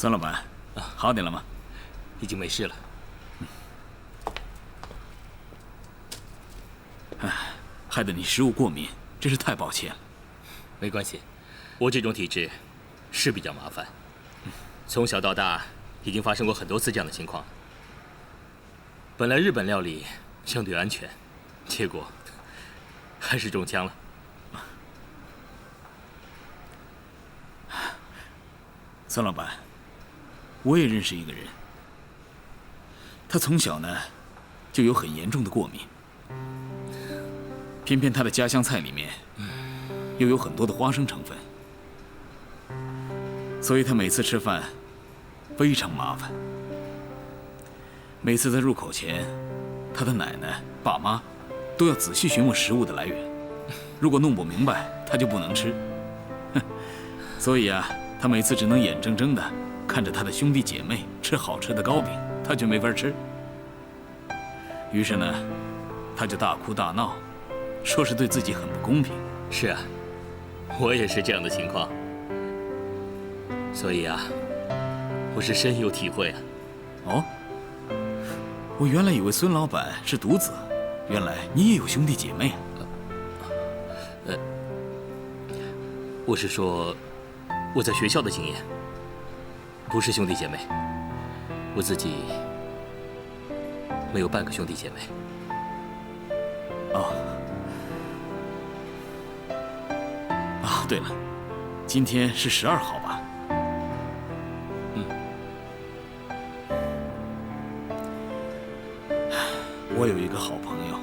孙老板，好点了吗？已经没事了。害得你食物过敏，真是太抱歉了。没关系，我这种体质是比较麻烦，从小到大已经发生过很多次这样的情况。本来日本料理相对安全，结果还是中枪了。孙老板，我也认识一个人，他从小呢就有很严重的过敏，偏偏他的家乡菜里面又有很多的花生成分，所以他每次吃饭非常麻烦。每次在入口前，他的奶奶、爸妈都要仔细询问食物的来源，如果弄不明白，他就不能吃。所以啊，他每次只能眼睁睁地看着他的兄弟姐妹吃好吃的糕饼，他却没法吃。于是呢，他就大哭大闹，说是对自己很不公平。是啊，我也是这样的情况，所以啊，我是深有体会啊。哦，我原来以为孙老板是独子，原来你也有兄弟姐妹啊。我是说我在学校的经验，不是兄弟姐妹，我自己没有半个兄弟姐妹。哦，啊，对了，今天是12号吧？我有一个好朋友，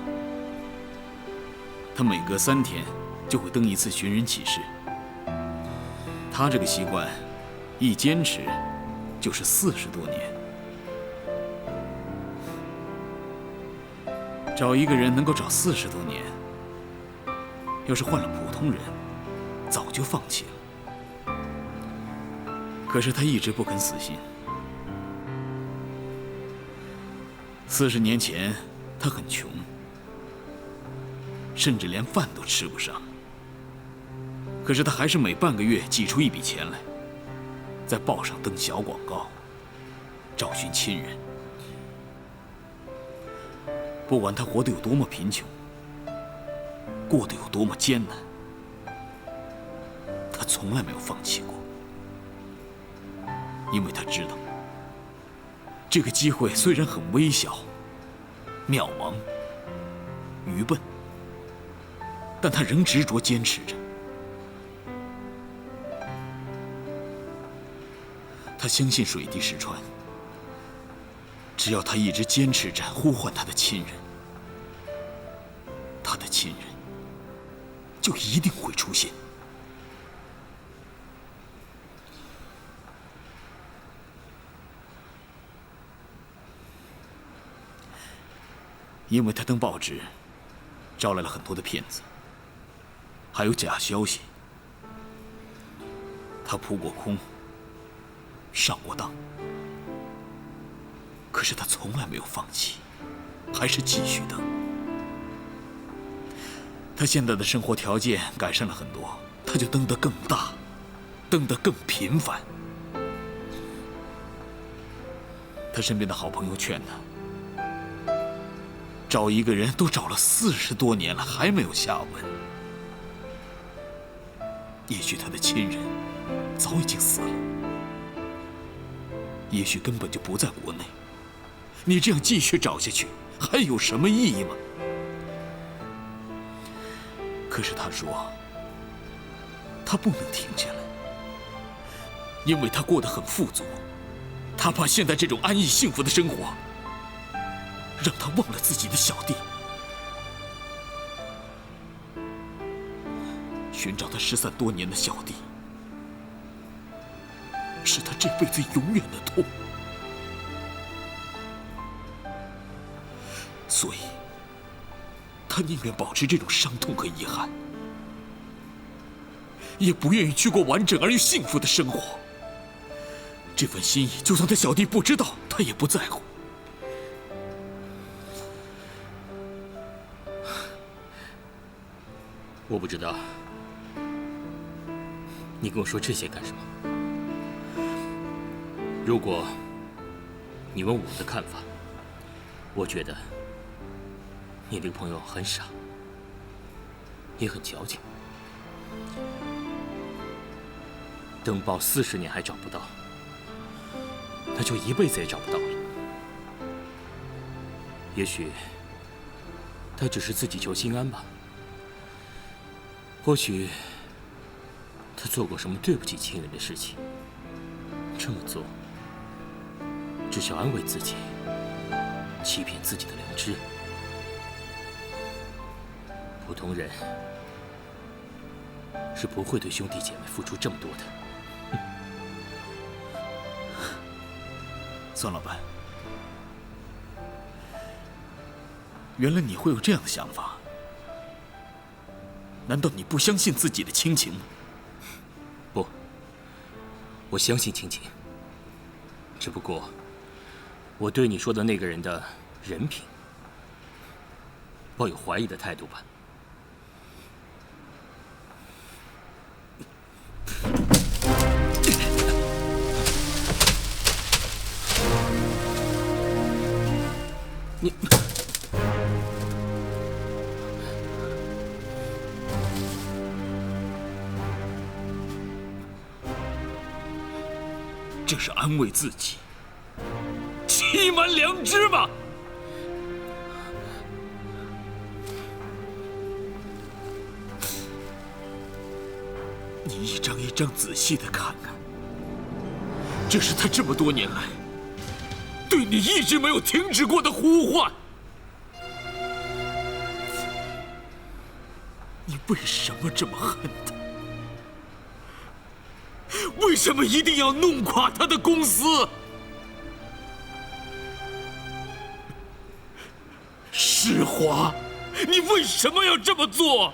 他每隔3天就会登一次寻人启事。他这个习惯，一坚持就是40多年。找一个人能够找40多年，要是换了普通人，早就放弃了。可是他一直不肯死心。40年前，他很穷，甚至连饭都吃不上。可是他还是每半个月挤出一笔钱来，在报上登小广告，找寻亲人。不管他活得有多么贫穷，过得有多么艰难，他从来没有放弃过。因为他知道，这个机会虽然很微小、渺茫、愚笨，但他仍执着坚持着。他相信水滴石穿，只要他一直坚持着呼唤他的亲人，他的亲人就一定会出现。因为他登报纸，招来了很多的骗子，还有假消息。他扑过空，上过当，可是他从来没有放弃，还是继续登。他现在的生活条件改善了很多，他就登得更大，登得更频繁。他身边的好朋友劝他，找一个人都找了40多年了，还没有下文。也许他的亲人早已经死了，也许根本就不在国内。你这样继续找下去，还有什么意义吗？可是他说，他不能停下来，因为他过得很富足，他怕现在这种安逸幸福的生活让他忘了自己的小弟。寻找他失散多年的小弟，是他这辈子永远的痛。所以，他宁愿保持这种伤痛和遗憾，也不愿意去过完整而又幸福的生活。这份心意，就算他小弟不知道，他也不在乎。我不知道，你跟我说这些干什么？如果你问我的看法，我觉得你这个朋友很傻，也很矫情。登报40年还找不到，那就一辈子也找不到了。也许他只是自己求心安吧。或许他做过什么对不起亲人的事情，这么做只是安慰自己，欺骗自己的良知。普通人是不会对兄弟姐妹付出这么多的。孙老板，原来你会有这样的想法？难道你不相信自己的亲情吗？不，我相信亲情。只不过，我对你说的那个人的人品抱有怀疑的态度吧。你，这是安慰自己，欺瞒良知吗？你一张一张仔细的看看，这是他这么多年来对你一直没有停止过的呼唤。你为什么这么恨他？为什么一定要弄垮他的公司？世华，你为什么要这么做？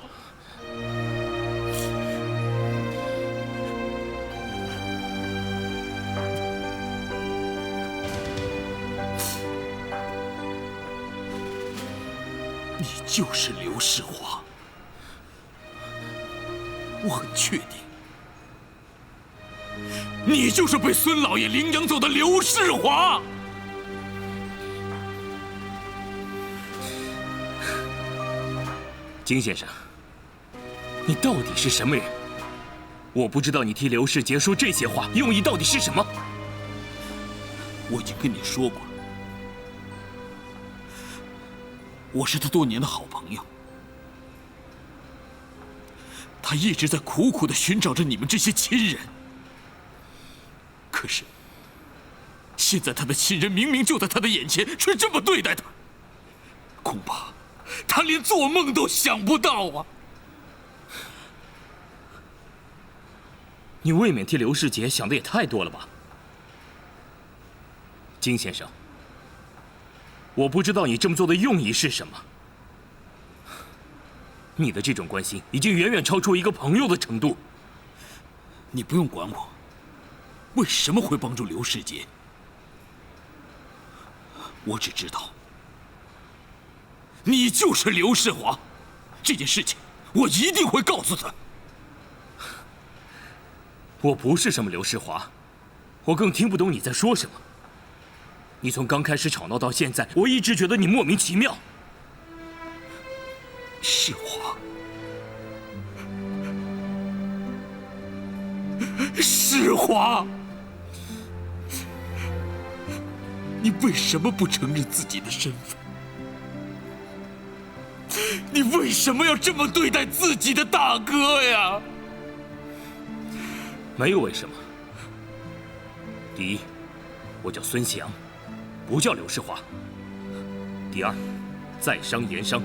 你就是刘世华，我很确定，你就是被孙老爷领养走的刘世华。金先生，你到底是什么人？我不知道你替刘世杰说这些话用意到底是什么。我已经跟你说过了，我是他多年的好朋友，他一直在苦苦地寻找着你们这些亲人。可是，现在他的亲人明明就在他的眼前，却这么对待他，恐怕他连做梦都想不到啊！你未免替刘世杰想的也太多了吧，金先生。我不知道你这么做的用意是什么。你的这种关心已经远远超出一个朋友的程度。你不用管我，为什么会帮助刘世杰？我只知道，你就是刘世华。这件事情，我一定会告诉他。我不是什么刘世华，我更听不懂你在说什么。你从刚开始吵闹到现在，我一直觉得你莫名其妙。世华，世华，你为什么不承认自己的身份？你为什么要这么对待自己的大哥呀？没有为什么。第一，我叫孙祥，不叫刘世华。第二，在商言商，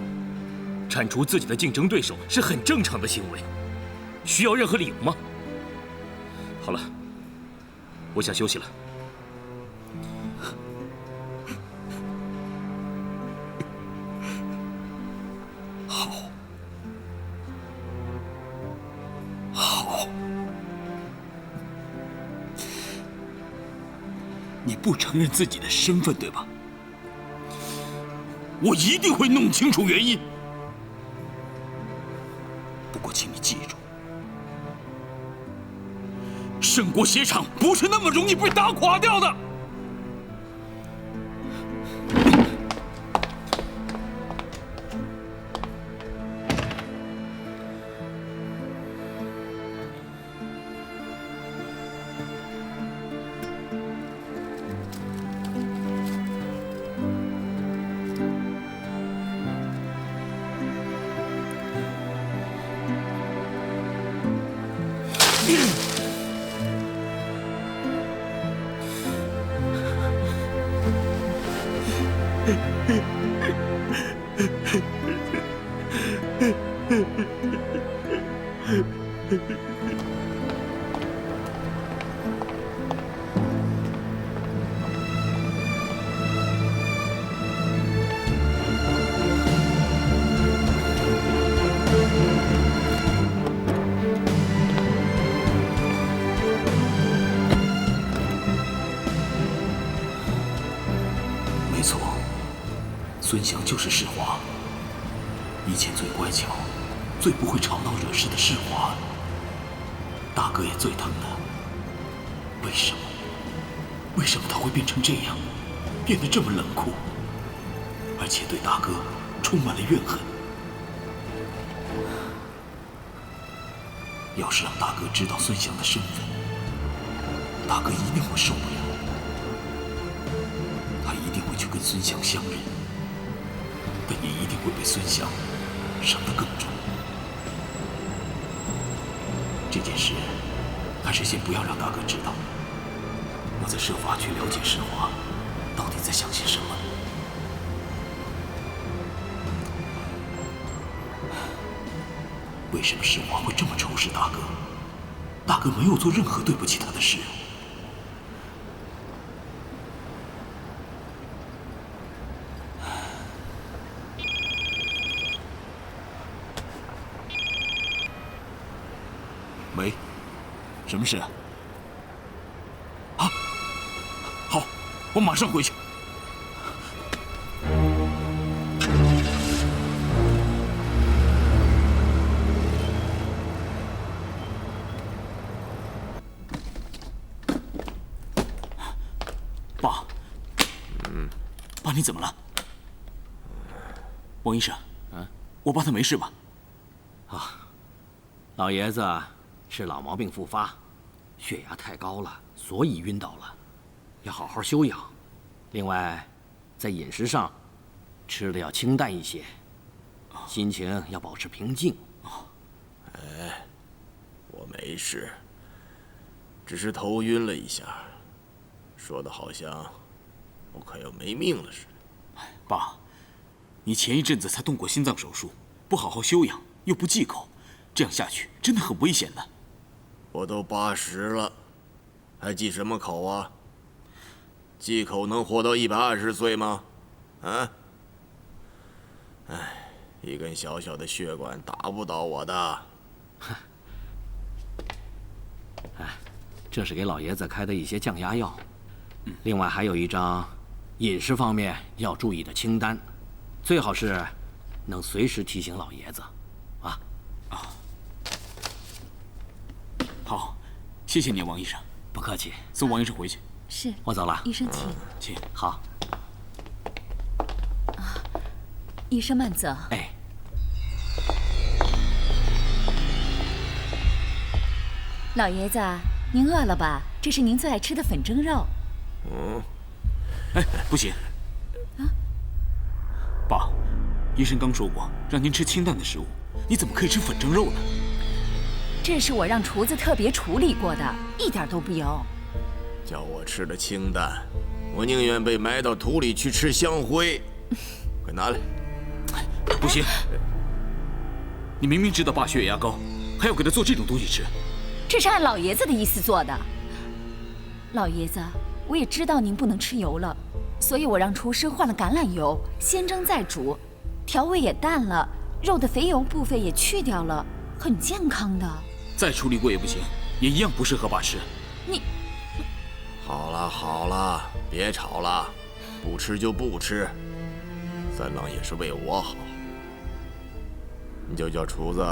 铲除自己的竞争对手是很正常的行为，需要任何理由吗？好了，我想休息了。好，好，你不承认自己的身份，对吧？我一定会弄清楚原因。不过，请你记住，圣国鞋厂不是那么容易被打垮掉的。没错，孙祥就是世华。以前最乖巧、最不会吵闹惹事的世华，大哥也最疼他。为什么？为什么他会变成这样，变得这么冷酷，而且对大哥充满了怨恨？要是让大哥知道孙祥的身份，大哥一定会受不了。他一定会去跟孙祥相认，但也一定会被孙祥伤得更重。这件事还是先不要让大哥知道，我再设法去了解世华到底在想些什么。为什么世华会这么仇视大哥？大哥没有做任何对不起他的事。喂，什么事啊？啊，好，我马上回去。爸，爸，你怎么了？王医生，我爸他没事吧？老爷子是老毛病复发，血压太高了，所以晕倒了，要好好休养。另外，在饮食上，吃的要清淡一些，心情要保持平静。我没事，只是头晕了一下，说的好像我快要没命了似的。爸，你前一阵子才动过心脏手术，不好好休养，又不忌口，这样下去真的很危险的。我都80了，还忌什么口啊？忌口能活到120岁吗？啊？哎，一根小小的血管打不倒我的。这是给老爷子开的一些降压药，另外还有一张饮食方面要注意的清单，最好是能随时提醒老爷子，啊。好，谢谢你，王医生。不客气，送王医生回去。是，我走了。医生请。请。好。医生慢走。哎。老爷子，您饿了吧？这是您最爱吃的粉蒸肉。哎，不行。爸，医生刚说过让您吃清淡的食物，你怎么可以吃粉蒸肉呢？这是我让厨子特别处理过的，一点都不油。叫我吃的清淡，我宁愿被埋到土里去吃香灰。快拿来！不行，你明明知道爸血压高，还要给他做这种东西吃。这是按老爷子的意思做的。老爷子，我也知道您不能吃油了，所以我让厨师换了橄榄油，先蒸再煮，调味也淡了，肉的肥油部分也去掉了，很健康的。再处理过也不行，也一样不适合爸吃。你，好了好了，别吵了，不吃就不吃。三郎也是为我好，你就叫厨子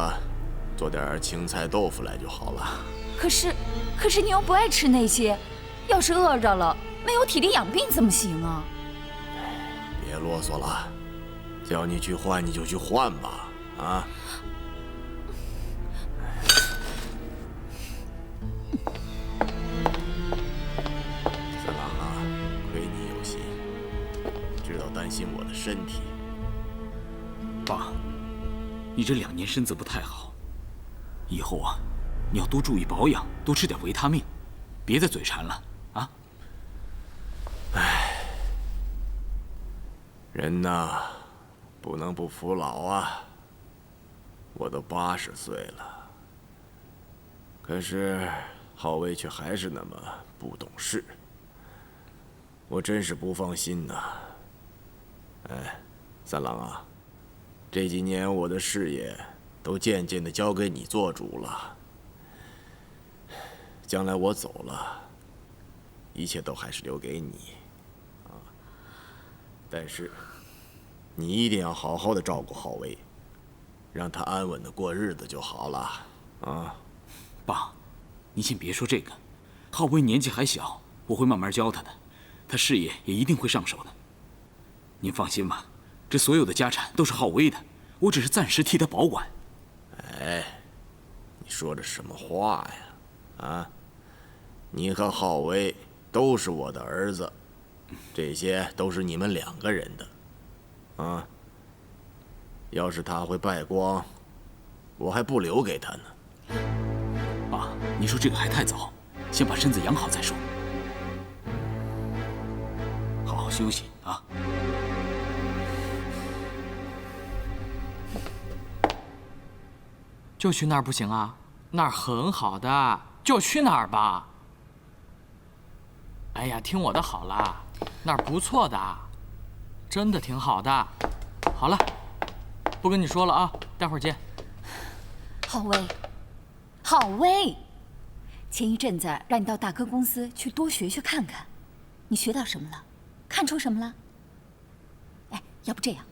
做点青菜豆腐来就好了。可是可是你又不爱吃那些，要是饿着了，没有体力养病怎么行啊？别啰嗦了，叫你去换你就去换吧，啊！三郎啊，亏你有心，知道担心我的身体。爸，你这2年身子不太好，以后啊，你要多注意保养，多吃点维他命，别再嘴馋了啊！人呐，不能不服老啊。我都80岁了，可是浩威却还是那么不懂事，我真是不放心呐。哎，三郎啊，这几年我的事业都渐渐地交给你做主了，将来我走了，一切都还是留给你啊。但是你一定要好好的照顾浩威，让他安稳的过日子就好了啊。爸，你先别说这个，浩威年纪还小，我会慢慢教他的，他事业也一定会上手的。您放心吧，这所有的家产都是浩威的，我只是暂时替他保管。哎，你说的什么话呀？啊，你和浩威都是我的儿子，这些都是你们2个人的，啊。要是他会败光，我还不留给他呢。爸，你说这个还太早，先把身子养好再说。好好休息啊。就去那儿不行啊？那儿很好的，就去那儿吧。哎呀，听我的好啦，那儿不错的，真的挺好的。好了，不跟你说了啊，待会儿见。浩威，浩威，前一阵子让你到大哥公司去多学学看看，你学到什么了？看出什么了？哎，要不这样，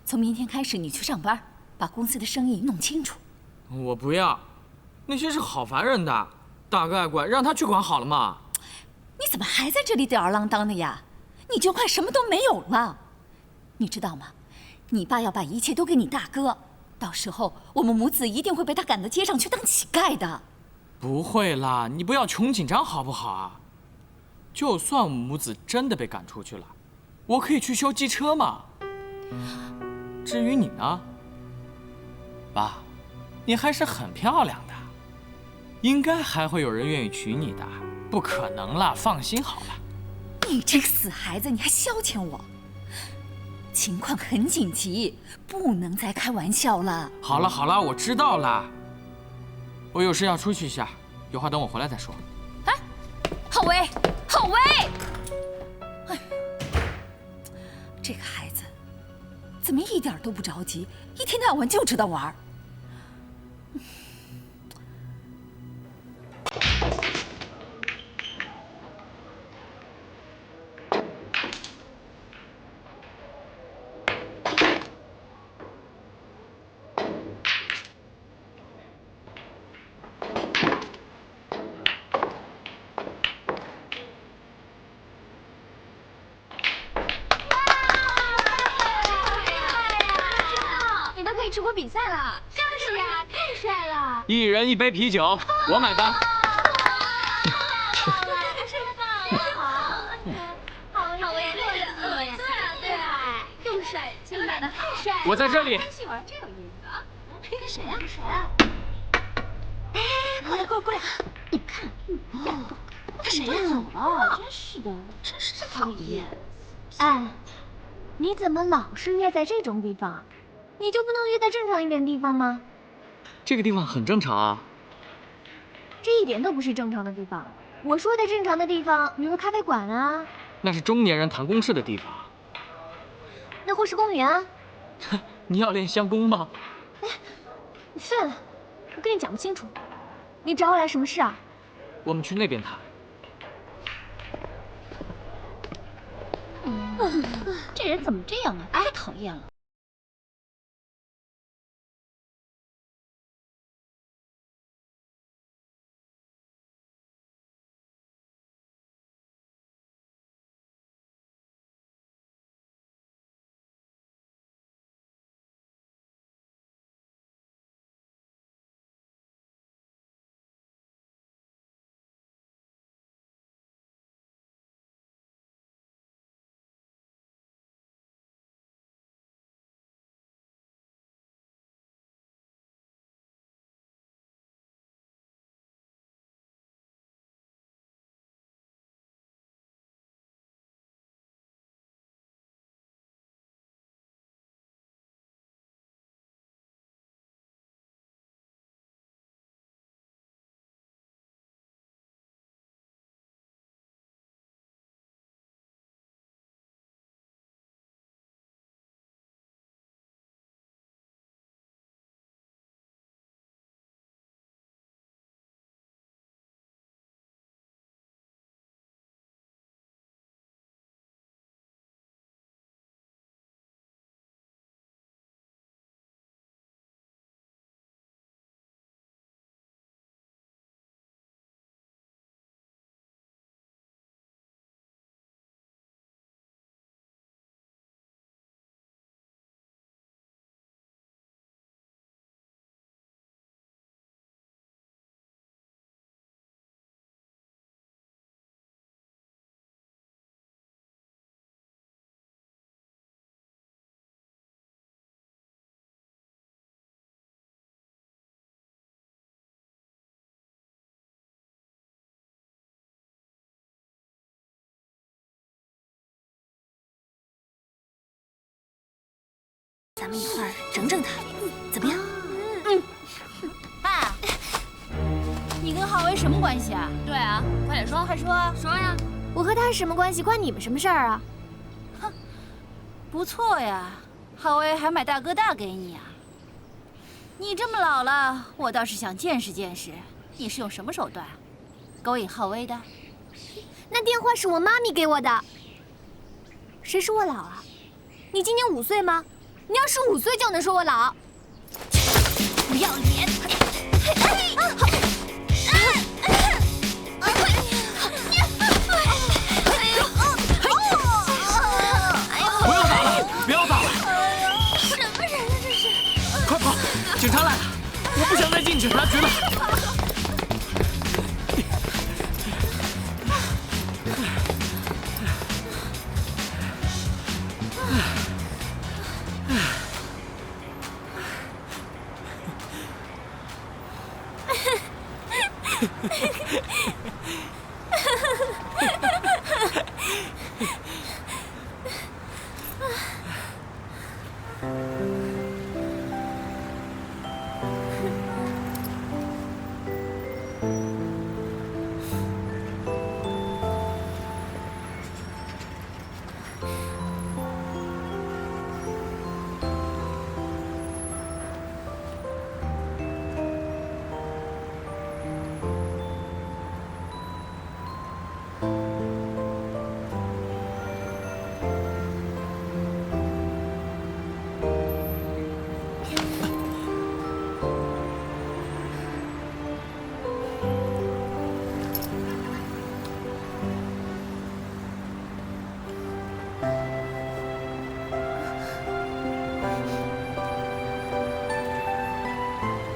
从明天开始你去上班，把公司的生意弄清楚。我不要，那些是好烦人的，大哥爱管，让他去管好了嘛。你怎么还在这里吊儿郎当的呀？你就快什么都没有了，你知道吗？你爸要把一切都给你大哥，到时候我们母子一定会被他赶到街上去当乞丐的。不会啦，你不要穷紧张好不好啊？就算我们母子真的被赶出去了，我可以去修机车嘛。至于你呢，爸，你还是很漂亮的，应该还会有人愿意娶你的。不可能啦，放心好了。你这个死孩子，你还消遣我！情况很紧急，不能再开玩笑了。好了好了，我知道了。我有事要出去一下，有话等我回来再说。哎，浩威，浩威！哎呀，这个孩子怎么一点都不着急，一天到晚就知道玩。直播比赛了，就是呀，太帅了！一人1杯啤酒，我买单。好威，对啊，又帅，今晚的太帅了。我在这里。喜欢真有意思。谁呀？哎，过来，你看，他谁呀？走了，真是的，真是讨厌。哎，你怎么老是约在这种地方？你就不能约在正常一点的地方吗？这个地方很正常啊。这一点都不是正常的地方。我说的正常的地方，比如咖啡馆啊。那是中年人谈公事的地方。那或是公园啊。你要练相公吗？哎，你算了，我跟你讲不清楚。你找我来什么事啊？我们去那边谈。这人怎么这样啊？太讨厌了。咱们一会儿整整他，怎么样？爸，你跟浩威什么关系啊？对啊，快点说，快说，说呀！我和他是什么关系，关你们什么事儿啊？哼，不错呀，浩威还买大哥大给你呀。你这么老了，我倒是想见识见识，你是用什么手段勾引浩威的？那电话是我妈咪给我的。谁说我老啊？你今年5岁吗？你要15岁就能说我老？不要脸！不要打了，不要打了！什么人啊这是？快跑！警察来了！我不想再进警察局了。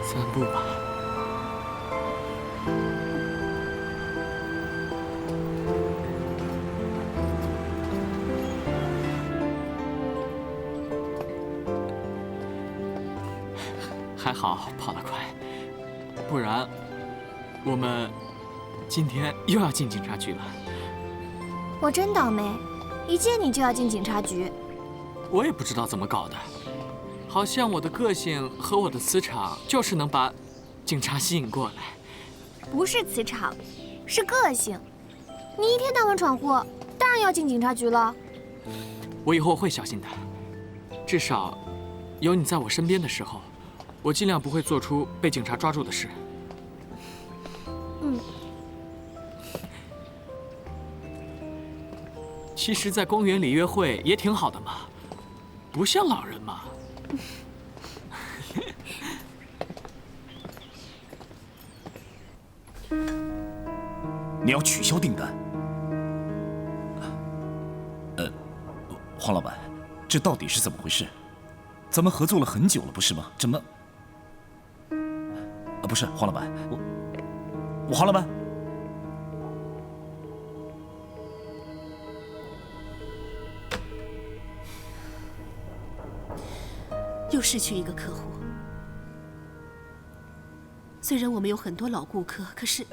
散步吧。还好跑得快，不然我们今天又要进警察局了。我真倒霉，一见你就要进警察局。我也不知道怎么搞的，好像我的个性和我的磁场就是能把警察吸引过来。不是磁场，是个性。你一天到晚闯祸，当然要进警察局了。我以后会小心的，至少有你在我身边的时候，我尽量不会做出被警察抓住的事。嗯。其实，在公园里约会也挺好的嘛，不像老人嘛。你要取消订单？黄老板，这到底是怎么回事？咱们合作了很久了，不是吗？怎么？不是黄老板，我黄老板。又失去一个客户。虽然我们有很多老顾客，可是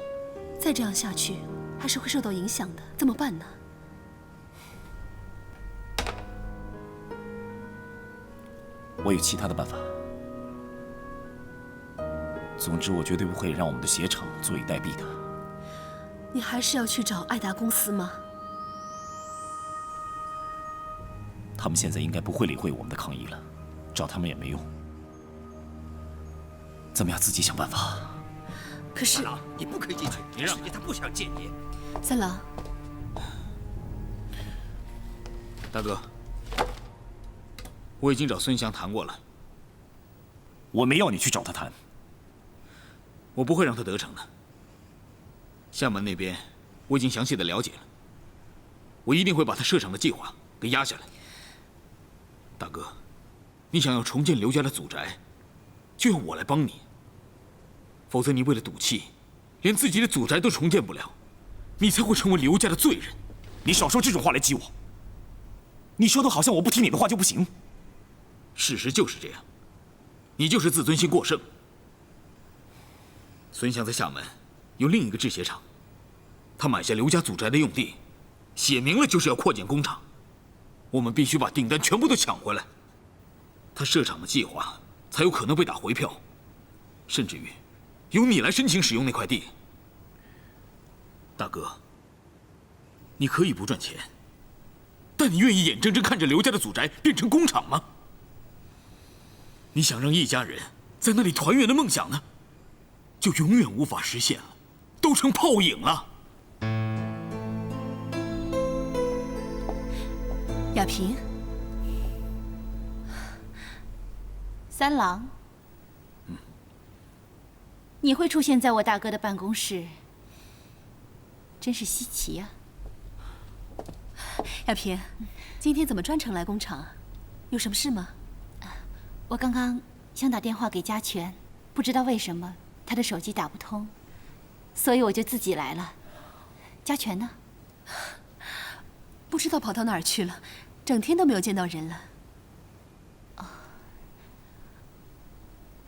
再这样下去，还是会受到影响的。怎么办呢？我有其他的办法。总之，我绝对不会让我们的鞋厂坐以待毙的。你还是要去找爱达公司吗？他们现在应该不会理会我们的抗议了，找他们也没用。咱们要自己想办法。可是，三郎，你不可以进去，你让他不想见你。三郎，大哥，我已经找孙祥谈过了。我没要你去找他谈。我不会让他得逞的。厦门那边我已经详细的了解了，我一定会把他设厂的计划给压下来。大哥，你想要重建刘家的祖宅，就要我来帮你。否则你为了赌气，连自己的祖宅都重建不了，你才会成为刘家的罪人。你少说这种话来激我。你说的好像我不听你的话就不行。事实就是这样，你就是自尊心过剩。孙祥在厦门有另一个制鞋厂，他买下刘家祖宅的用地，写明了就是要扩建工厂。我们必须把订单全部都抢回来。他设厂的计划才有可能被打回票，甚至于由你来申请使用那块地。大哥，你可以不赚钱，但你愿意眼睁睁看着刘家的祖宅变成工厂吗？你想让一家人在那里团圆的梦想呢，就永远无法实现了，都成泡影了。亚萍，三郎，你会出现在我大哥的办公室，真是稀奇呀。亚萍，今天怎么专程来工厂？有什么事吗？我刚刚想打电话给家全，不知道为什么他的手机打不通，所以我就自己来了。家全呢？不知道跑到哪儿去了，整天都没有见到人了。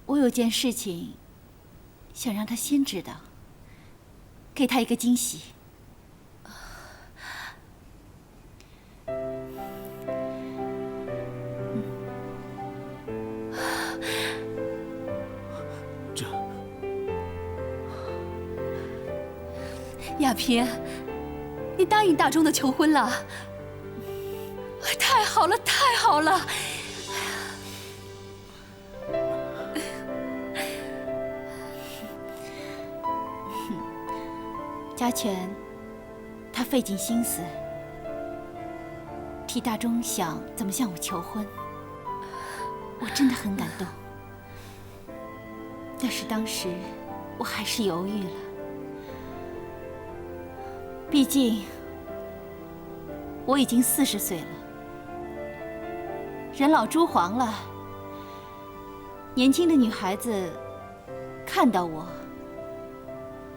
我有件事情想让他先知道，给他一个惊喜。亚萍，你答应大钟的求婚了？太好了，太好了！家全，他费尽心思替大钟想怎么向我求婚，我真的很感动。但是当时我还是犹豫了。毕竟，我已经40岁了，人老珠黄了。年轻的女孩子看到我，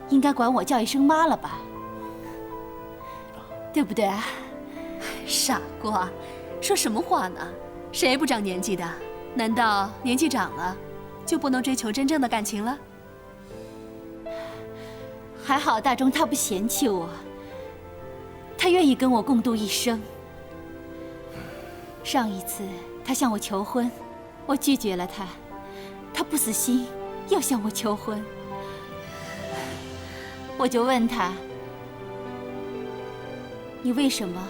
应该管我叫一声妈了吧？对不对啊？傻瓜，说什么话呢？谁不长年纪的？难道年纪长了，就不能追求真正的感情了？还好大钟他不嫌弃我。他愿意跟我共度一生。上一次他向我求婚，我拒绝了他，他不死心，又向我求婚。我就问他：“你为什么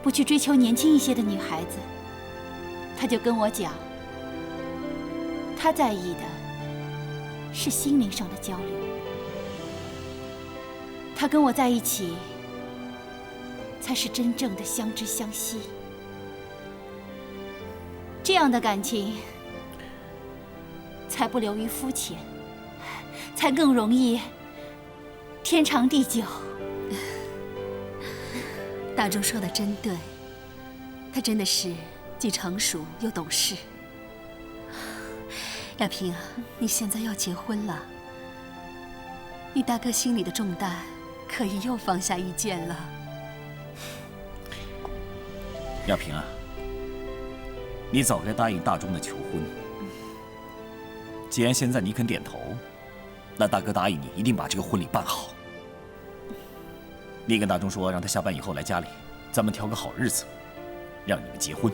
不去追求年轻一些的女孩子？”他就跟我讲，他在意的是心灵上的交流。他跟我在一起，才是真正的相知相惜。这样的感情，才不流于肤浅，才更容易天长地久。大钟说的真对，他真的是既成熟又懂事。亚萍啊，你现在要结婚了，你大哥心里的重担可以又放下一件了。亚萍啊，你早该答应大钟的求婚。既然现在你肯点头，那大哥答应你一定把这个婚礼办好。你跟大钟说，让他下班以后来家里，咱们挑个好日子，让你们结婚。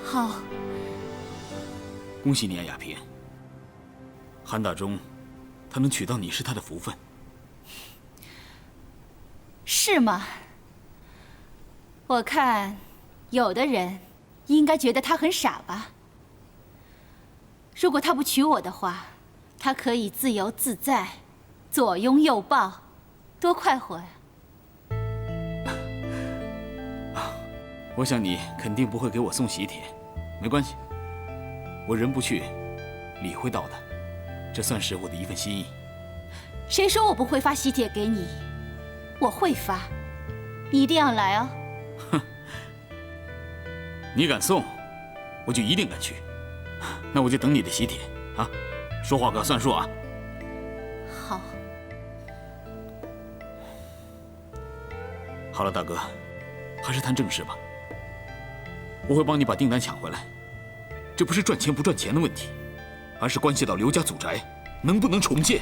好。恭喜你啊，亚萍。韩大钟，他能娶到你是他的福分。是吗？我看，有的人应该觉得他很傻吧。如果他不娶我的话，他可以自由自在，左拥右抱，多快活呀！我想你肯定不会给我送喜帖，没关系，我人不去，礼会到的，这算是我的一份心意。谁说我不会发喜帖给你？我会发，你一定要来哦。哼，你敢送，我就一定敢去。那我就等你的喜帖啊，说话可要算数啊。好。好了，大哥，还是谈正事吧。我会帮你把订单抢回来，这不是赚钱不赚钱的问题，而是关系到刘家祖宅能不能重建。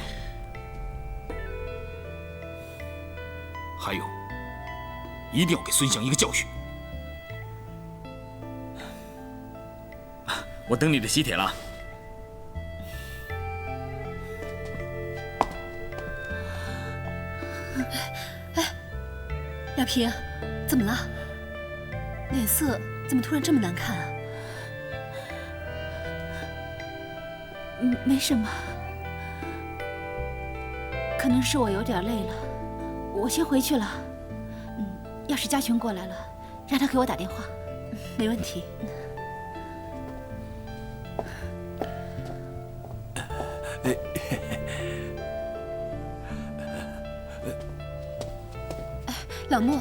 还有，一定要给孙祥一个教训。我等你的喜帖了。亚萍，怎么了？脸色怎么突然这么难看啊？没什么，可能是我有点累了，我先回去了。要是嘉全过来了，让他给我打电话。没问题。老穆，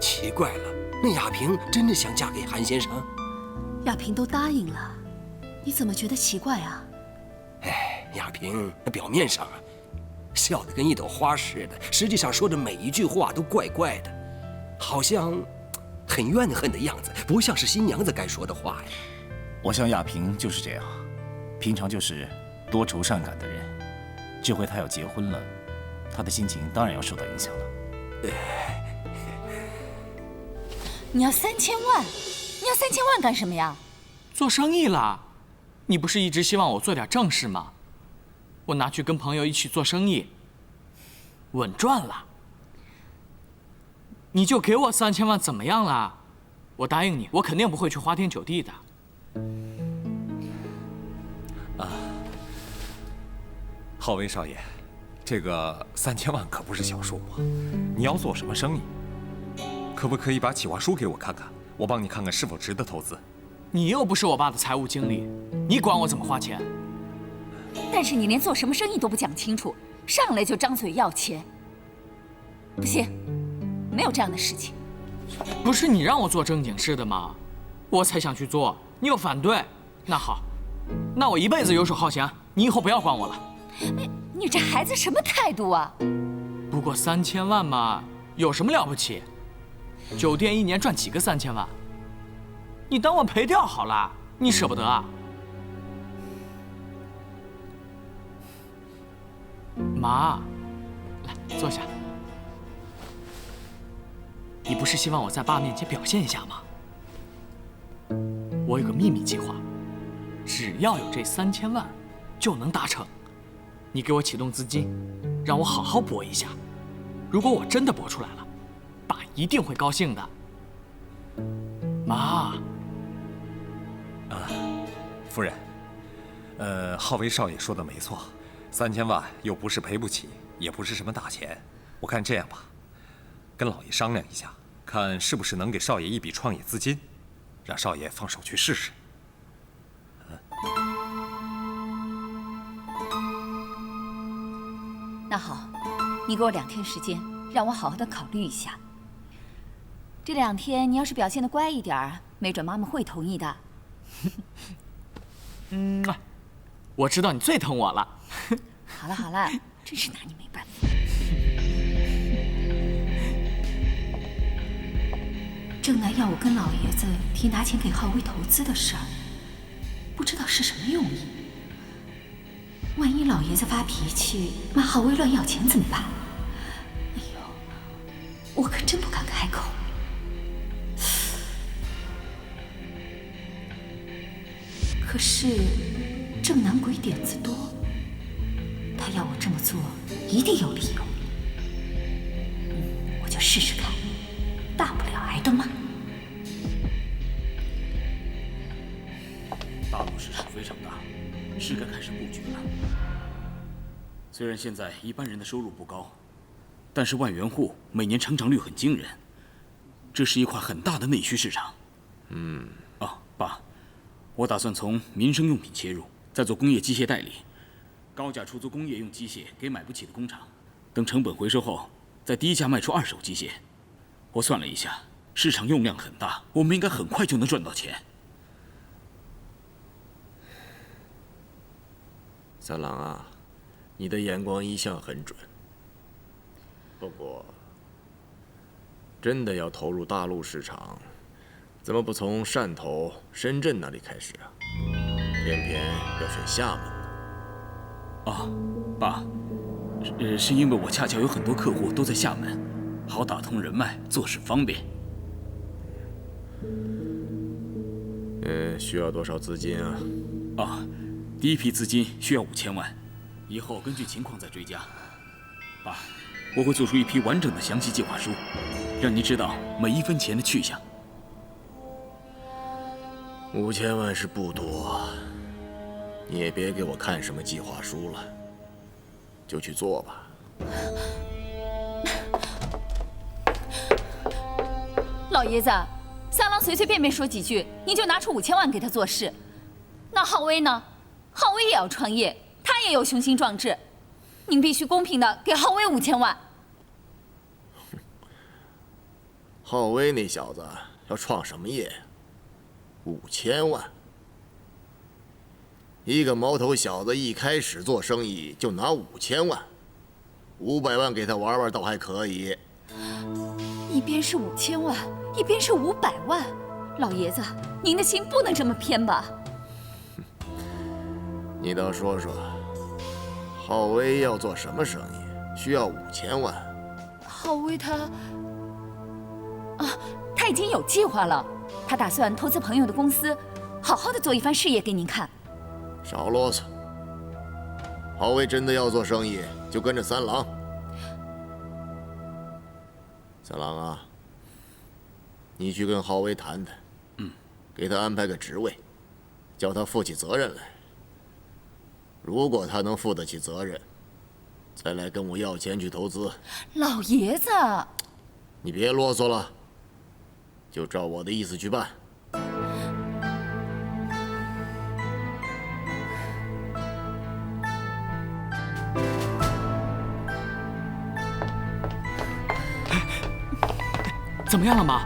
奇怪了，那亚萍真的想嫁给韩先生？亚萍都答应了，你怎么觉得奇怪啊？亚萍那表面上笑得跟一朵花似的，实际上说的每一句话都怪怪的，好像很怨恨的样子，不像是新娘子该说的话呀。我想亚萍就是这样，平常就是多愁善感的人，这回她要结婚了，她的心情当然要受到影响了。你要3000万？你要3000万干什么呀？做生意啦！你不是一直希望我做点正事吗？我拿去跟朋友一起做生意，稳赚了。你就给我3000万怎么样啦？我答应你，我肯定不会去花天酒地的。浩威少爷，这个3000万可不是小数目，你要做什么生意？可不可以把企划书给我看看？我帮你看看是否值得投资。你又不是我爸的财务经理，你管我怎么花钱？但是你连做什么生意都不讲清楚，上来就张嘴要钱，不行，没有这样的事情。不是你让我做正经事的吗？我才想去做，你又反对。那好，那我一辈子游手好闲，你以后不要管我了。你这孩子什么态度啊？不过3000万嘛，有什么了不起？酒店一年赚几个3000万？你当我赔掉好了，你舍不得啊？妈，来坐下。你不是希望我在爸面前表现一下吗？我有个秘密计划，只要有这3000万，就能达成。你给我启动资金，让我好好搏一下。如果我真的搏出来了，爸一定会高兴的。妈。夫人，浩威少爷说的没错，3000万又不是赔不起，也不是什么大钱。我看这样吧，跟老爷商量一下，看是不是能给少爷一笔创业资金，让少爷放手去试试。那好，你给我2天时间，让我好好的考虑一下。这2天你要是表现得乖一点，没准妈妈会同意的。我知道你最疼我了。好了好了，真是拿你没办法。正南要我跟老爷子提拿钱给浩威投资的事儿，不知道是什么用意。万一老爷子发脾气，骂浩威乱要钱怎么办？哎呦，我可真不敢开口。可是正南鬼点子多，他要我这么做，一定有理由。我就试试看，大不了挨顿骂。大陆市场非常大，是该开始布局了。虽然现在一般人的收入不高，但是万元户每年成长率很惊人，这是一块很大的内需市场。爸，我打算从民生用品切入，再做工业机械代理，高价出租工业用机械给买不起的工厂，等成本回收后，再低价卖出二手机械。我算了一下，市场用量很大，我们应该很快就能赚到钱。三郎啊，你的眼光一向很准。不过，真的要投入大陆市场，怎么不从汕头、深圳那里开始啊？偏偏要选厦门呢？爸，是因为我恰巧有很多客户都在厦门，好打通人脉，做事方便。需要多少资金啊？第一批资金需要5000万，以后根据情况再追加。爸，我会做出一批完整的详细计划书，让您知道每一分钱的去向。5000万是不多，你也别给我看什么计划书了，就去做吧。老爷子，三郎随随便便说几句，您就拿出5000万给他做事。那浩威呢？浩威也要创业，他也有雄心壮志，您必须公平的给浩威5000万。浩威那小子要创什么业呀？5000万！一个毛头小子一开始做生意就拿5000万，500万给他玩玩倒还可以。一边是5000万，一边是500万，老爷子，您的心不能这么偏吧？你倒说说，浩威要做什么生意，需要5000万？浩威他已经有计划了，他打算投资朋友的公司，好好的做一番事业给您看。少啰嗦！浩威真的要做生意，就跟着三郎。三郎啊，你去跟浩威谈谈，给他安排个职位，叫他负起责任来。如果他能负得起责任，再来跟我要钱去投资。老爷子，你别啰嗦了，就照我的意思去办。怎么样了，妈？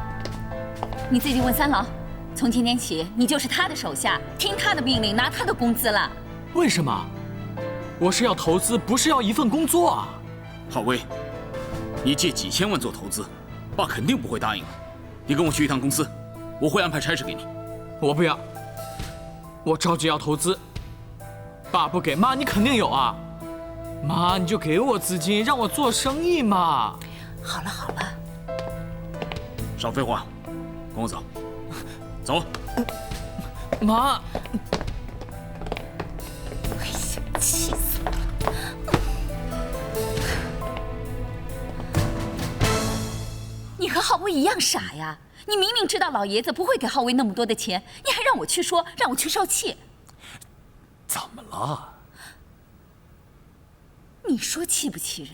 你自己问三郎，从今天起你就是他的手下，听他的命令，拿他的工资了。为什么？我是要投资，不是要一份工作啊！浩威，你借几千万做投资，爸肯定不会答应的。你跟我去一趟公司，我会安排差事给你。我不要，我着急要投资。爸不给，妈你肯定有啊！妈，你就给我资金，让我做生意嘛！好了好了，少废话，跟我走，走。妈。气死我了！你和浩威一样傻呀！你明明知道老爷子不会给浩威那么多的钱，你还让我去说，让我去受气。怎么了？你说气不气人？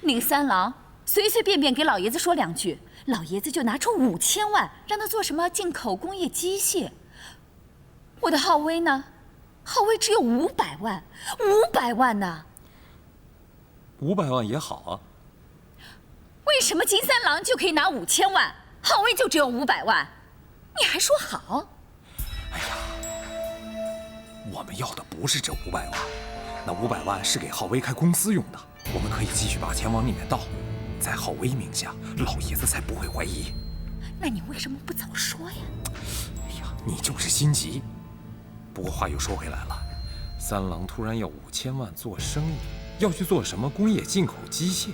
那个三郎随随便便给老爷子说2句，老爷子就拿出5000万让他做什么进口工业机械。我的浩威呢？浩威只有500万，500万呢？500万也好啊。为什么金三郎就可以拿5000万，浩威就只有500万？你还说好？哎呀，我们要的不是这500万，那500万是给浩威开公司用的，我们可以继续把钱往里面倒，在浩威名下，老爷子才不会怀疑。那你为什么不早说呀？哎呀，你就是心急。不过话又说回来了，三郎突然要5000万做生意，要去做什么工业进口机械？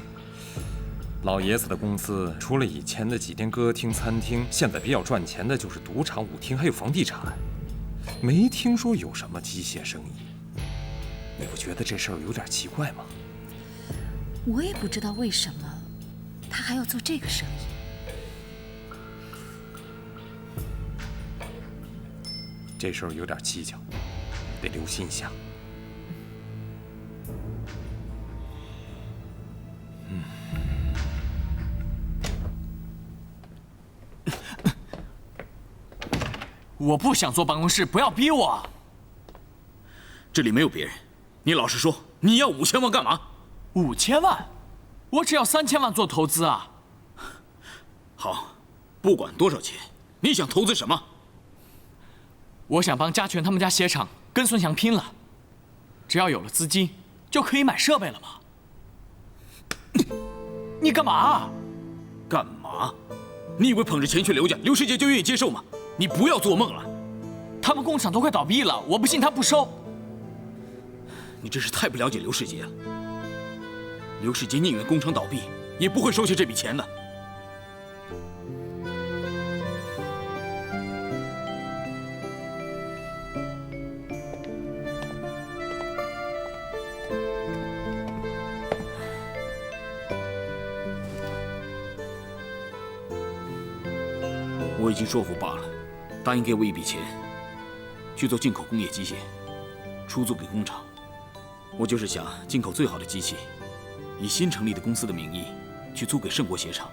老爷子的公司除了以前的几间歌厅、餐厅，现在比较赚钱的就是赌场、舞厅，还有房地产，没听说有什么机械生意。你不觉得这事儿有点奇怪吗？我也不知道为什么他还要做这个生意。这事儿有点蹊跷，得留心一下。我不想坐办公室，不要逼我。这里没有别人，你老实说，你要5000万干嘛？5000万？我只要3000万做投资啊。好，不管多少钱，你想投资什么？我想帮嘉全他们家鞋厂跟孙祥拼了，只要有了资金，就可以买设备了嘛。你干嘛？干嘛？你以为捧着钱去刘家，刘世杰就愿意接受吗？你不要做梦了。他们工厂都快倒闭了，我不信他不收。你真是太不了解刘世杰了。刘世杰宁愿工厂倒闭，也不会收下这笔钱的。我已经说服罢了，答应给我一笔钱，去做进口工业机械，出租给工厂。我就是想进口最好的机器，以新成立的公司的名义去租给盛国鞋厂，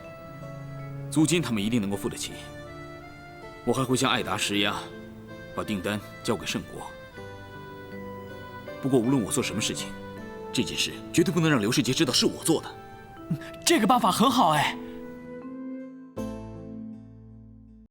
租金他们一定能够付得起。我还会向爱达施压，把订单交给盛国。不过无论我做什么事情，这件事绝对不能让刘世杰知道是我做的。这个办法很好哎。